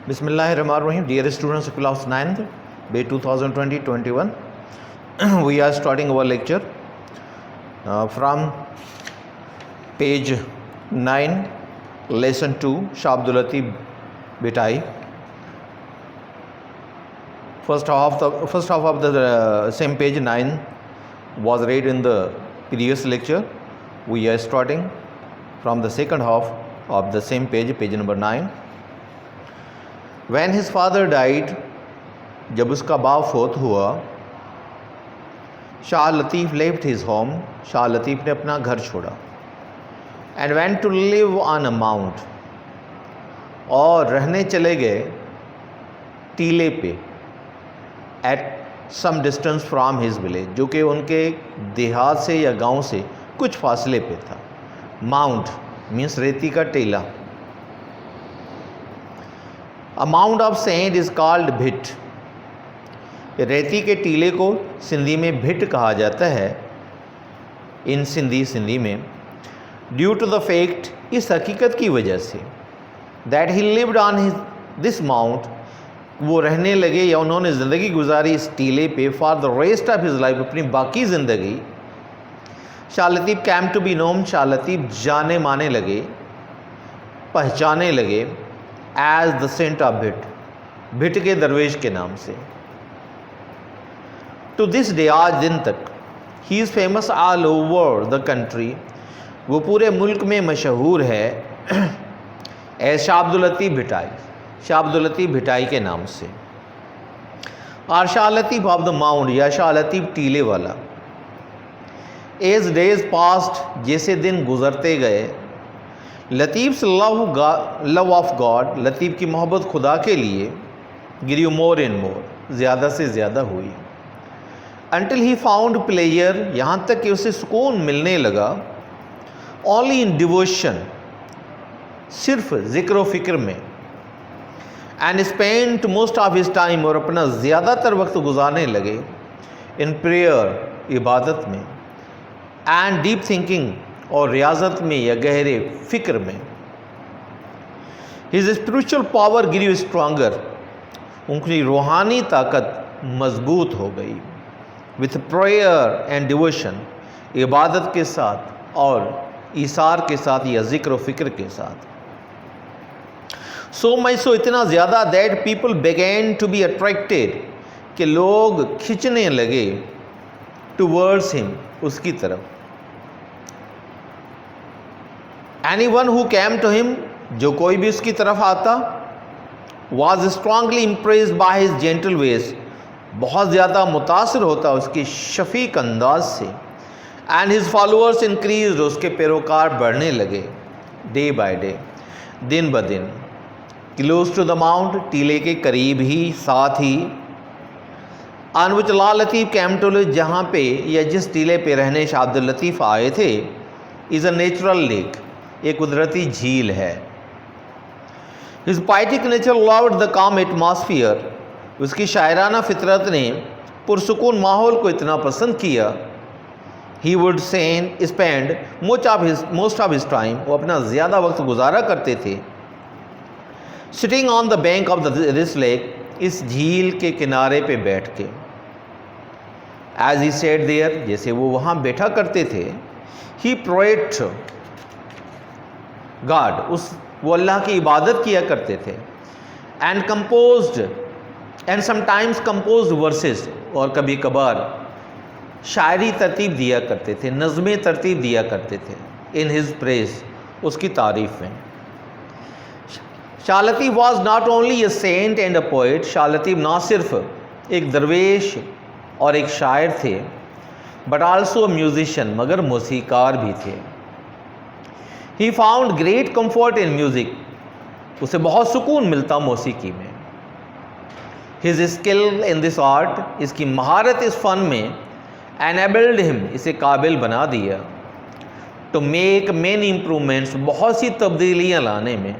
Bismillahirrahmanirrahim. Dear students of class 9th, Bay 2020-21, we are starting our lecture from page 9, lesson 2, Shah Abdul Latif Bhitai. First half of the same page 9 was read in the previous lecture. We are starting from the second half of the same page, page number 9. When his father died, जब उसका बाप फौत हुआ, Shah Latif left his home, Shah Latif ने अपना घर छोड़ा, and went to live on a mount, और रहने चले गए टीले पे, at some distance from his village, जो कि उनके देहात से या गांव से कुछ फासले पे था. Mount means रेती का टीला. A mound of sand is called भिट. रेती के टीले को सिंधी में भिट कहा जाता है. इन सिंधी में ड्यू टू द फैक्ट, इस हकीकत की वजह से, that he lived on this mount, वो रहने लगे या उन्होंने ज़िंदगी गुजारी इस टीले पे for the rest of his life, अपनी बाकी ज़िंदगी. Shah Latif came to be known, Shah Latif जाने माने लगे, पहचाने लगे as the saint of Bhit, Bhit के दरवेश के नाम से. टू दिस डे, आज दिन तक, ही is famous all over the country, वो पूरे मुल्क में मशहूर है एज शाह अब्दुल लतीफ़ भिटाई, शाह अब्दुल लतीफ़ भिटाई के नाम से, और Shah Latif of the mount या शाह लतीफ़ टीले वाला. एज डेज पास्ट, जैसे दिन गुजरते गए, लतीफ़्स लव ऑफ गॉड, लतीफ़ की मोहब्बत खुदा के लिए ग्रीव मोर एंड मोर, ज़्यादा से ज़्यादा हुई. अनटिल ही फाउंड प्लेयर, यहाँ तक कि उसे सुकून मिलने लगा, ओनली इन डिवोशन, सिर्फ ज़िक्र व फ़िक्र में, and spent most of his time, और अपना ज़्यादातर वक्त गुजारने लगे इन प्रेयर, इबादत में, एंड डीप थिंकिंग, और रियाजत में या गहरे फिक्र में. His spiritual power grew stronger, उनकी रूहानी ताकत मजबूत हो गई. विथ प्रेयर एंड डिवोशन, इबादत के साथ और ईसार के साथ या ज़िक्र व फ़िक्र के साथ. सो मच सो, इतना ज़्यादा, that people begin to be attracted, कि लोग खिंचने लगे टूवर्ड्स हिम, उसकी तरफ. Anyone who came to him, जो कोई भी उसकी तरफ आता, was strongly impressed by his gentle ways, बहुत ज़्यादा मुतासर होता उसकी शफीक अंदाज से. and his followers increased, उसके पैरोकार बढ़ने लगे डे बाय डे, दिन ब दिन. close to the mount, टीले के करीब ही, साथ ही, on which Shah Latif came to live, जहाँ पे या जिस टीले पे रहने शाह अब्दुल लतीफ़ आए थे, is a natural lake, एक कुदरती झील है. His poetic nature loved the calm atmosphere, उसकी शायराना फितरत ने पुरसुकून माहौल को इतना पसंद किया. He would spend most of his time, वो अपना ज़्यादा वक्त गुजारा करते थे, sitting on the bank of this lake, इस झील के किनारे पे बैठ के. As he sat there, जैसे वो वहाँ बैठा करते थे, he prayed God, वो अल्लाह की इबादत किया करते थे, एंड समटाइम्स कंपोज्ड वर्सेस, और कभी कभार शायरी तरतीब दिया करते थे, नज़में तरतीब दिया करते थे, इन हिज प्रेज, उसकी तारीफ़ में. Shah Latif was not only a saint and a poet, Shah Latif ना सिर्फ एक दरवेश और एक शायर थे, बट आल्सो अ म्यूज़िशियन, मगर मौसीकार भी थे. He found great comfort in music, उसे बहुत सुकून मिलता मौसीकी में. His skill in this art, इसकी महारत इस फ़न में, enabled him, इसे काबिल बना दिया, to make many improvements, बहुत सी तब्दीलियाँ लाने में,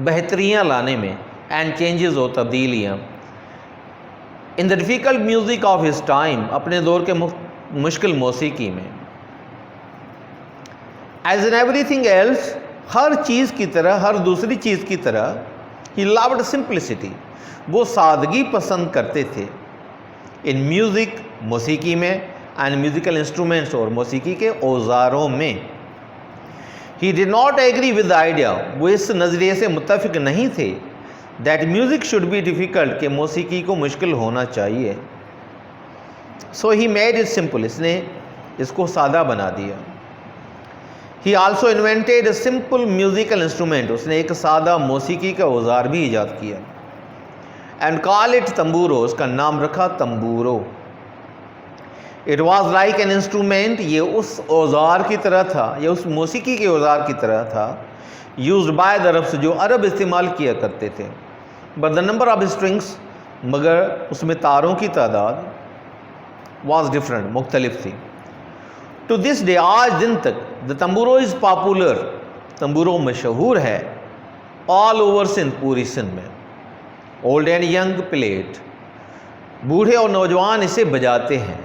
बेहतरियाँ लाने में, and changes और तब्दीलियाँ, in the difficult music of his time, अपने दौर के मुश्किल मौसीकी में. As in everything else, हर चीज़ की तरह, हर दूसरी चीज़ की तरह, ही लव्ड सिंप्लिसिटी, वो सादगी पसंद करते थे। इन म्यूज़िक, मौसीकी में, एंड म्यूज़िकल इंस्ट्रूमेंट्स, और मौसीकी के औजारों में। He did not agree with the idea, वो इस नज़रिए से मुत्तफिक नहीं थे that music should be difficult, कि मौसीकी को मुश्किल होना चाहिए। So he made it simple, इसने इसको सादा बना दिया। He also invented a simple musical instrument, उसने एक सादा मौसीकी का औजार भी ईजाद किया। एंड कॉल इट तंबूरो, उसका नाम रखा tamburo. It was like an instrument, ये उस औजार की तरह था, या उस मौसीकी के औजार की तरह था, यूज्ड बाय द अरब्स, जो अरब इस्तेमाल किया करते थे। But the number of strings, मगर उसमें तारों की तादाद वॉज डिफरेंट, मुख्तलिफ थी। टू दिस डे, आज दिन तक, द तंबूरो इज़ पॉपुलर, तंबूरो मशहूर है ऑल ओवर सिंध, पूरी सिंध में। Old and young play it, बूढ़े और नौजवान इसे बजाते हैं।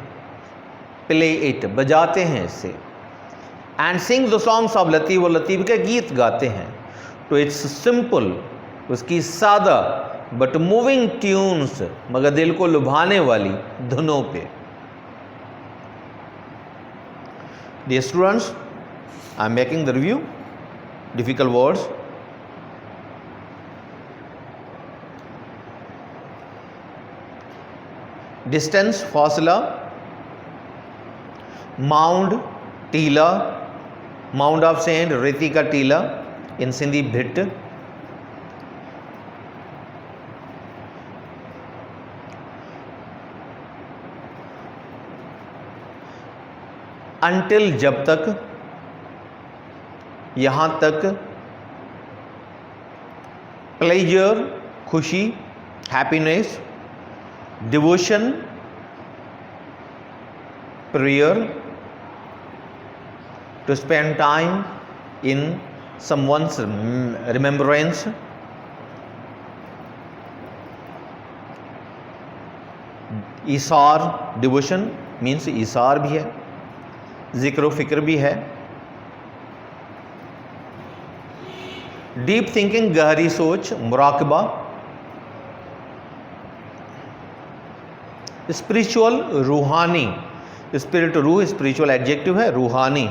प्ले इट, बजाते हैं इसे। And sing the songs of Latif, और लतीफ़ के गीत गाते हैं। तो इट्स सिंपल, उसकी सादा बट मूविंग ट्यून्स, मगर दिल को लुभाने वाली धुनों पे। Dear students, I am making the review, difficult words. Distance, फासला, माउंड, टीला, माउंड ऑफ सैंड, रेती का टीला, इन सिंधी भिट। अंटिल, जब तक, यहाँ तक। प्लेजर, खुशी, happiness. Devotion, prayer, to spend time in someone's remembrance. ईसार, डिवोशन मीन्स ईसार भी है, जिक्र फिक्र भी है। डीप थिंकिंग, गहरी सोच, मुराकबा। स्पिरिचुअल, रूहानी, स्पिरिट रूह, स्पिरिचुअल एडजेक्टिव है, रूहानी।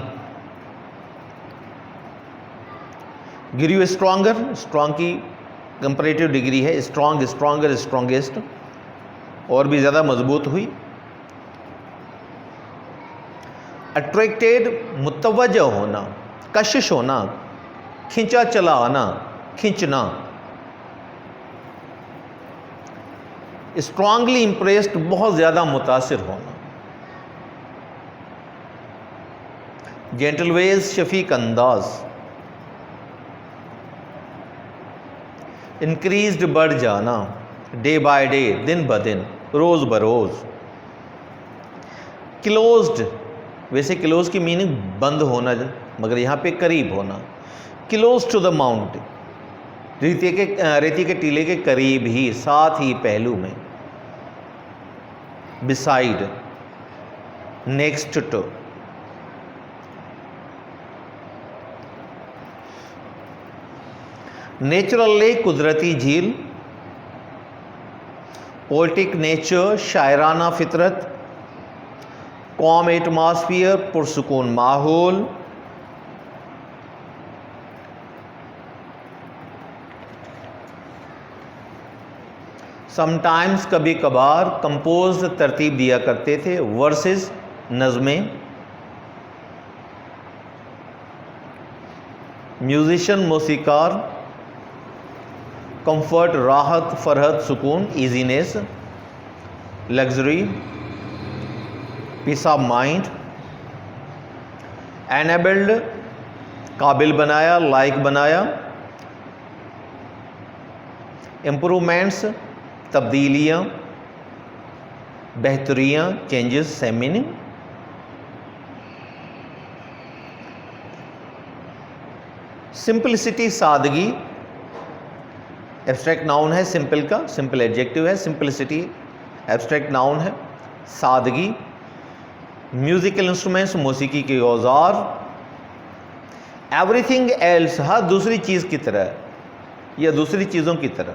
गिरियो, स्ट्रॉन्गर, स्ट्रॉन्ग की कंपैरेटिव डिग्री है, स्ट्रॉन्ग, स्ट्रॉन्गर, स्ट्रॉन्गेस्ट, और भी ज़्यादा मजबूत हुई। अट्रैक्टेड, मुतवज्जह होना, कशिश होना, खिंचा चला आना, खींचना। स्ट्रांगली इम्प्रेस्ड, बहुत ज़्यादा मुतासिर होना। जेंटलवेज, शफीक अंदाज। इंक्रीज्ड, बढ़ जाना, डे बाय डे, दिन ब दिन, रोज़ बरोज़। क्लोज्ड, वैसे क्लोज की मीनिंग बंद होना, मगर यहाँ पे करीब होना। क्लोज टू द माउंट, रेती के टीले के करीब ही, साथ ही, पहलू में। Beside, next to. Natural lake, कुदरती झील। पोएटिक नेचर, शायराना फितरत। कॉम एटमॉस्फियर, पुरसुकून माहौल। समटाइम्स, कभी कभार। कंपोज, तरतीब दिया करते थे। वर्सेस, नज़में। म्यूजिशियन, मौसीकार। कंफर्ट, राहत, फरहत, सुकून, easiness, luxury, peace of mind. Enabled, काबिल बनाया, लायक बनाया। इम्प्रूवमेंट्स, तब्दीलियाँ, बेहतरियाँ, चेंजेस, सेम मीनिंग। सिंपलिसिटी, सादगी, एब्स्ट्रैक्ट नाउन है सिंपल का, सिंपल एडजेक्टिव है। सिंपलिसिटी एब्स्ट्रैक्ट नाउन है। सादगी। म्यूजिकल इंस्ट्रूमेंट्स, मौसीकी के औजार। एवरीथिंग एल्स, हर दूसरी चीज़ की तरह। या दूसरी चीज़ों की तरह।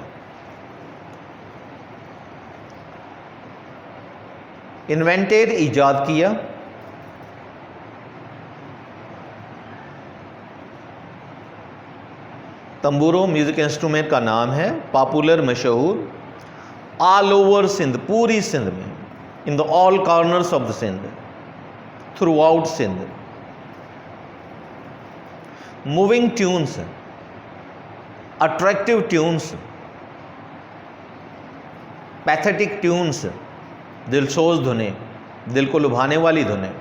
इन्वेंटेड ईजाद किया, तंबूरो म्यूजिक इंस्ट्रूमेंट का नाम है, पॉपुलर मशहूर, ऑल ओवर सिंध, पूरी सिंध में, in the all corners of the Sindh, throughout Sindh. Moving tunes, attractive tunes, pathetic tunes, दिलसोज धुनें, दिल को लुभाने वाली धुनें।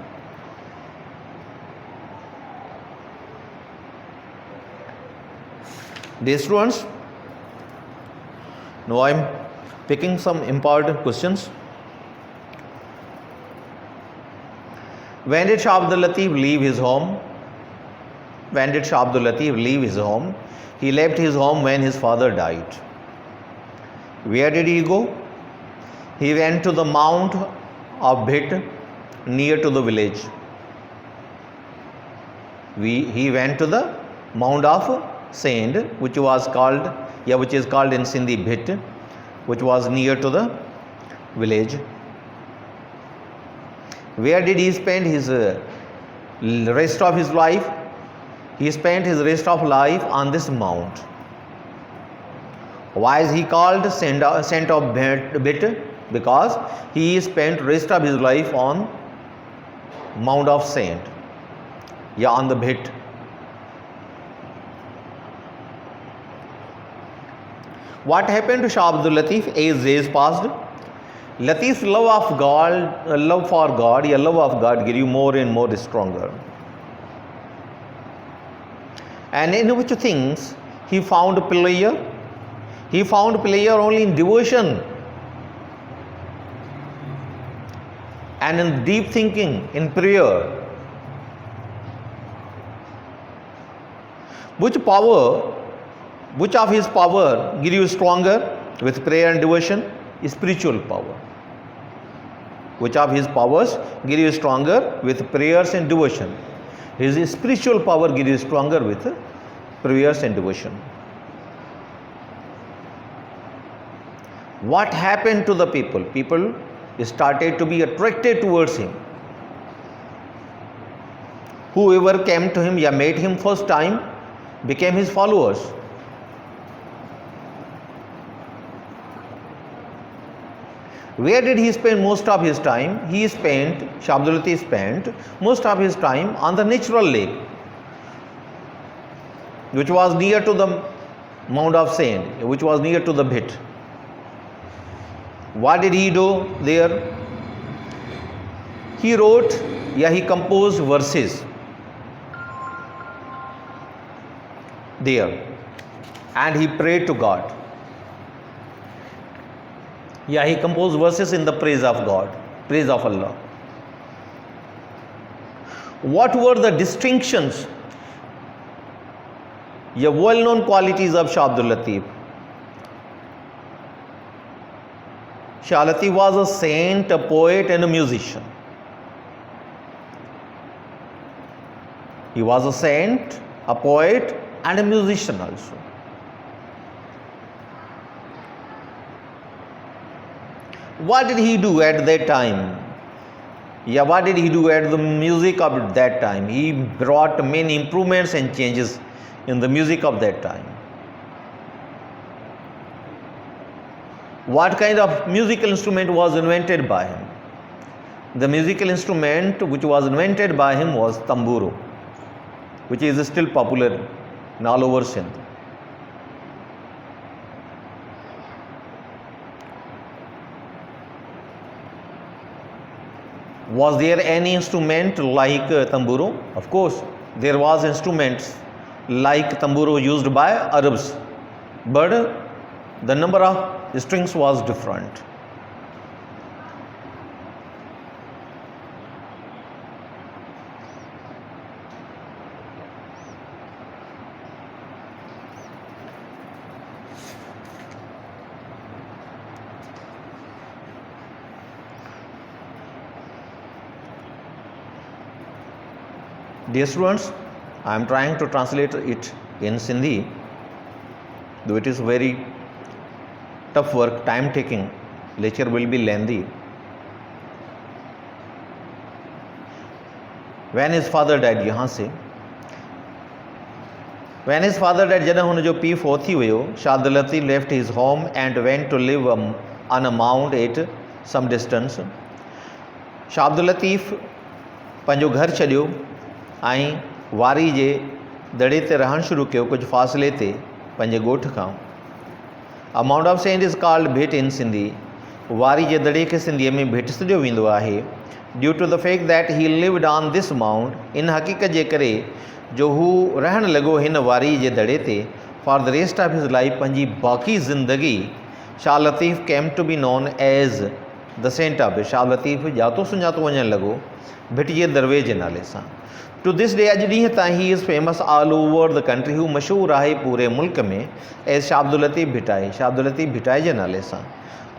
Dear students, now I am picking some important questions. When did Shah Abdul Latif leave his home? When did Shah Abdul Latif leave his home? He left his home when his father died. Where did he go? He went to the mount of Bhit near to the village. He went to the mount of Sand, which was called, which is called in Sindhi Bhit, which was near to the village. Where did he spend his rest of his life? He spent his rest of life on this mount. Why is he called Saint of Bhit? Because he spent rest of his life on Mount of Saint, on the Bhit. What happened to Shah Abdul Latif as days passed? Latif's love for God, love of God grew more and more stronger. And in which things he found pleasure? He found pleasure only in devotion and in deep thinking, in prayer. Which of his power grew stronger with prayer and devotion? Spiritual power. Which of his powers grew stronger with prayers and devotion? His spiritual power grew stronger with prayers and devotion. What happened to the people? People started to be attracted towards him. Whoever came to him, met him first time, became his followers. Where did he spend most of his time? Shah Abdul Latif spent most of his time on the natural lake, which was near to the Mount of Sand, which was near to the Bhit. What did he do there? He wrote, he composed verses there, and he prayed to God. He composed verses in the praise of God, praise of Allah. What were the distinctions, well-known qualities of Shah Abdul Latif? Shah Latif was a saint, a poet, and a musician. He was a saint, a poet, and a musician also. What did he do at that time? What did he do at the music of that time? He brought many improvements and changes in the music of that time. What kind of musical instrument was invented by him? The musical instrument which was invented by him was tamburo, which is still popular in all over Sindh. Was there any instrument like tamburo? Of course, there was instruments like tamburo used by Arabs, but the number of strings was different. Dear students, I am trying to translate it in Sindhi. though it is very tough work, time taking, lecture will be lengthy. When his father died, यहाँ से when his father died, जॾहिं हुन जो पीउ फ़ौत थी वियो, शाह अब्दुल लतीफ़ left his home and went to live on a mount at some distance. Shah Abdul लतीफ़ पंहिंजो घर छॾियो ऐं वारी जे दड़े ते रहणु शुरू कयो, कुझु फ़ासिले ते पंहिंजे ॻोठ खां. A mound of sand is called भिट in Sindhi. वारी जे दड़े खे सिंधीअ में भिट सॾियो वेंदो आहे. Due to the fact that he lived on this mount, इन हक़ीक़त जे करे जो हू रहणु लॻो हिन वारी जे दड़े ते for the rest of his life, पंहिंजी बाक़ी ज़िंदगी. Shah Latif came to be known as the saint of Bhit. Shah Latif ॼातो सुञातो वञणु लॻो भिट जे दरवे जे नाले सां. टू दिस डे, अॼु ॾींहं ताईं he is famous all over the country. हू मशहूरु आहे पूरे मुल्क में एज़ शाह अब्दुल लतीफ़ भिटाई, शाह अब्दुल लतीफ़ भिटाई जे नाले सां.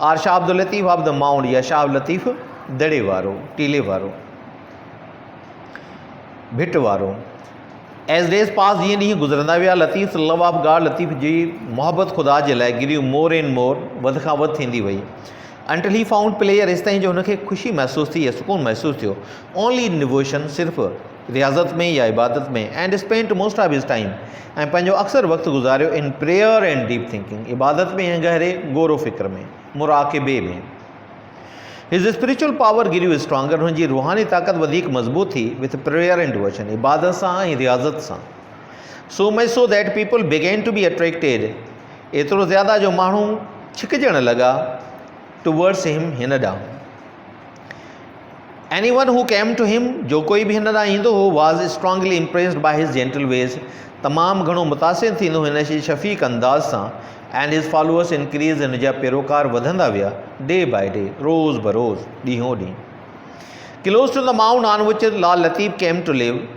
और Shah Abdul Latif of the mount या शाह लतीफ़ दड़े वारो, टीले वारो, भिट वारो. एज़ डेज़ पास, जीअं ॾींहं गुज़रंदा विया, लतीफ़ लव ऑफ गॉड, लतीफ़ जी मोहबत ख़ुदा जे लाइ गिरियूं मोर एंड मोर, वधि खां वधि थींदी वई. अंटिल ही फाउंड प्लेयर, इस ताईं जो हुनखे ख़ुशी महसूसु थी या सुकून महसूसु थियो. ओनली इन डिवोशन, सिर्फ़ु रियाज़त में या इबादत में. And spent most of his time, ऐं पंहिंजो अक्सर वक़्तु गुज़ारियो in prayer and deep thinking, इबादत में ऐं गहरे गौर फ़िक्र में, मुराक़िबे में. His spiritual power grew stronger, हुनजी रूहानी ताक़त वधीक मज़बूत थी विथ प्रेयर एंड डिवोशन, इबादत सां ऐं रियाज़त सां. So much so that people begin to be attracted, एतिरो ज़्यादा जो माण्हू छिकजणु लॻा टुवर्ड्स हिम, हिन ॾांहुं. Anyone who came to him, जो कोई बि हिन ॾांहुं ईंदो हो, was strongly impressed by his gentle ways, तमामु घणो मुतासिर थींदो हिन जी शफ़ीक़ अंदाज़ सां. एंड हिज फॉलोअर्स इंक्रीज़, हिन जा पैरोकार वधंदा विया डे बाय डे, रोज़ बरोज़, ॾींहों ॾींहुं. Close to the mount on which Lal Latif came to live,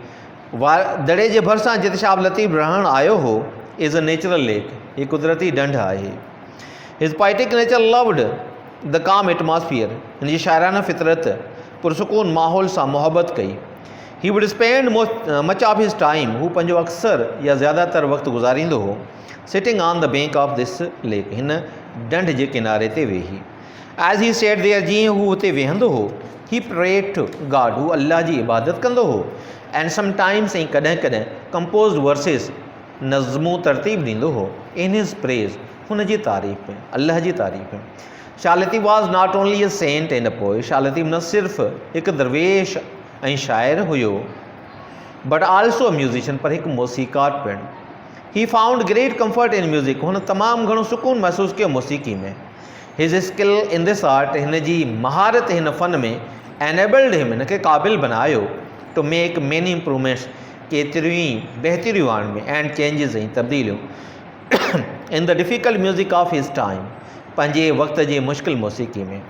दड़े जे भरिसां जिते शाह लतीफ़ रहणु आयो हो, इज़ अ नेचुरल लेक, हीअ कुदरती ढंढ आहे. His poetic nature loved the calm atmosphere, हिन जी शाइराना फितरत पुरसुकून माहौल सां मुहबत कई. He would spend much of his time, हू पंहिंजो अक्सर या ज़्यादातर वक़्तु गुज़ारींदो हो sitting on the bank of this lake, हिन ढंढ जे किनारे ते वेही. एज़ ही सेट देयर, जीअं हू हुते वेहंदो हो, ही प्रेड टू गॉड, हू अल्लाह जी इबादत कंदो हो. एंड समटाइम्स, ऐं कॾहिं कॾहिं कंपोज़ वर्सिस, नज़मूं तरतीब ॾींदो हो इन हिज प्रेज़, हुन जी तारीफ़ में, अल्लाह जी तारीफ़ में. Shah Latif was not only a saint and a poet, Shah Latif न सिर्फ़ु हिकु दरवेश ऐं शाइर हुयो, बट आल्सो अ म्यूज़िशियन, पर हिकु मौसीक़ार पिणु. He found great comfort in music, हुन तमामु घणो सुकून महसूसु कयो मौसीक़ी में. His skill in this art, हिन जी महारत हिन फ़न में एनेबल्ड हिम, हिन खे क़ाबिल बनायो टू मेक मेनी इम्प्रूवमेंट्स, केतिरियूं ई बहितरियूं आणण में, एंड चेंजिस, ऐं तब्दीलियूं in the difficult music of his time, पंहिंजे वक़्त जे मुश्किल मौसीक़ी में.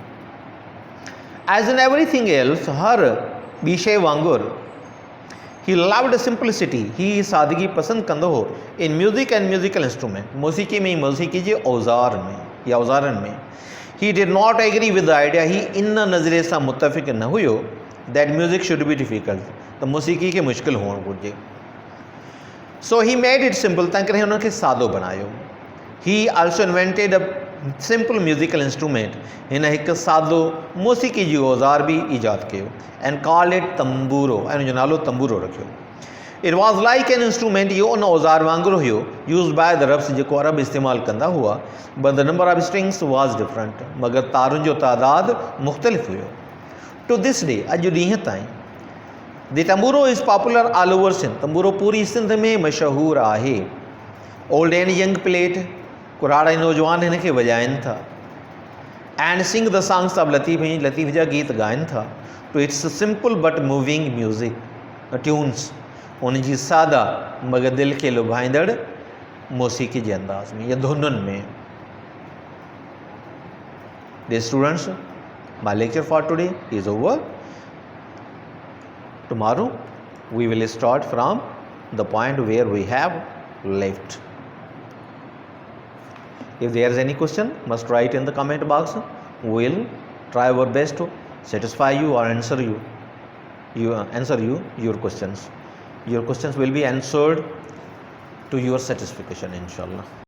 एज़ इन एवरीथिंग एल्स, हर ॿी शइ वांगुरु, ही लव्ड सिंप्लिसिटी, ही सादगी पसंदि कंदो हो in music and musical instrument, मौसीक़ी में, मौसीक़ी जे औज़ार में या औज़ारनि में. He did not agree with the idea, ही इन नज़रिए सां मुतफ़िक़ न हुयो that music should be difficult, त मौसीक़ी खे मुश्किल हुअणु घुरिजे. So he made it simple, तंहिं करे हुन खे सादो बनायो. He also invented a simple musical instrument, हिन हिकु सादो मौसीक़ी जी औज़ार बि ईजाद कयो. एंड कॉल्ड इट तंबूरो, ऐं हुनजो नालो तंबूरो रखियो. It was like an instrument, इहो उन औज़ार वांगुरु हुयो यूज़ बाय द अरब्स, जेको अरब इस्तेमालु कंदा हुआ. But the number of strings was different, मगर तारुनि जो तादादु मुख़्तलिफ़ हुयो. टू दिस डे, अॼु ॾींहं ताईं, the tamburo is popular all over Sindh, तंबूरो पूरी सिंध में मशहूरु आहे. ओल्ड एंड यंग प्लेट, कुराड़ा नौजवान हिन खे वॼाइनि था. And sing the songs of Latif, Latif जा गीत ॻाइनि था. To its simple but moving music tunes, उन जी सादा मगर दिलि खे लुभाईंदड़ मौसीक़ी जे अंदाज़ में या धुनुनि में. Dear students, my lecture for today is over. Tomorrow we will start from the point where we have left. If there is any question, must write in the comment box. We will try our best to satisfy you or answer you your questions. Your questions will be answered to your satisfaction, inshallah.